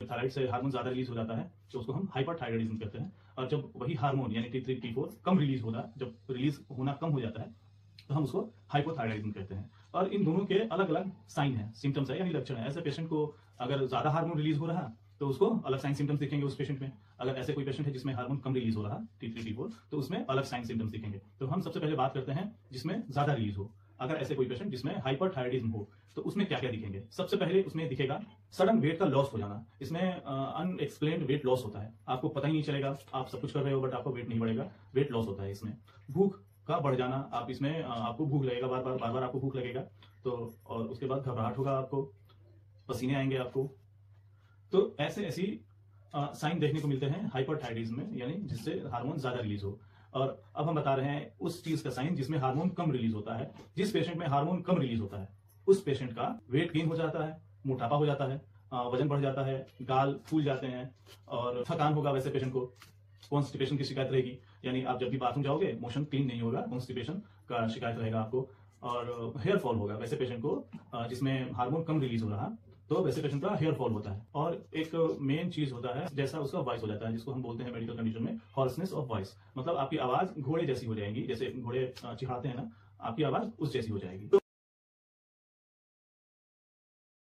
Thyroid से hormone ज्यादा release हो जाता है तो उसको हम हाइपरथायराइडिज्म कहते हैं। और जब वही हार्मोन यानी T3 T4 कम रिलीज होना, जब रिलीज होना कम हो जाता है तो हम उसको हाइपोथायराइडिज्म कहते हैं। और इन दोनों के अलग अलग साइन है, सिम्टम्स है यानी लक्षण है। ऐसे पेशेंट को अगर ज्यादा हार्मोन रिलीज हो रहा तो उसको अलग साइन सिम्टम्स दिखेंगे उस पेशेंट में। अगर ऐसे कोई पेशेंट है जिसमें हार्मोन कम रिलीज हो रहा T3 T4 तो उसमें अलग साइन सिम्टम्स दिखेंगे। तो हम सबसे पहले बात करते हैं जिसमें ज्यादा रिलीज हो। अगर ऐसे कोई पेशेंट जिसमें हाइपरथायराइडिज्म हो तो उसमें क्या क्या दिखेंगे। सबसे पहले उसमें दिखेगा सडन वेट का लॉस हो जाना। इसमें अनएक्सप्लेन्ड वेट लॉस होता है, आपको पता ही नहीं चलेगा, आप सब कुछ कर रहे हो बट आपको वेट नहीं बढ़ेगा, वेट लॉस होता है। इसमें भूख का बढ़ जाना, आप इसमें आपको भूख लगेगा, बार बार आपको भूख लगेगा। तो और उसके बाद घबराहट होगा, आपको पसीने आएंगे आपको। तो ऐसी साइन देखने को मिलते हैं हाइपरथायराइडिज्म में, यानी जिससे हार्मोन ज्यादा रिलीज हो। और अब हम बता रहे हैं उस चीज का साइन जिसमें हार्मोन कम रिलीज होता है। जिस पेशेंट में हार्मोन कम रिलीज होता है उस पेशेंट का वेट गेन हो जाता है, मोटापा हो जाता है, वजन बढ़ जाता है, गाल फूल जाते हैं और थकान होगा। वैसे पेशेंट को कॉन्स्टिपेशन की शिकायत रहेगी, यानी आप जब भी बाथरूम जाओगे मोशन क्लीन नहीं होगा, कॉन्स्टिपेशन का शिकायत रहेगा आपको। और हेयर फॉल होगा वैसे पेशेंट को जिसमें हार्मोन कम रिलीज हो रहा, तो वैसे पेशेंट का हेयर फॉल होता है। और एक मेन चीज होता है जैसा उसका वॉइस हो जाता है, जिसको हम बोलते हैं मेडिकल कंडीशन में हॉर्सनेस ऑफ वॉइस। मतलब आपकी आवाज घोड़े जैसी हो जाएगी, जैसे घोड़े चिढ़ाते हैं ना, आपकी आवाज उस जैसी हो जाएगी।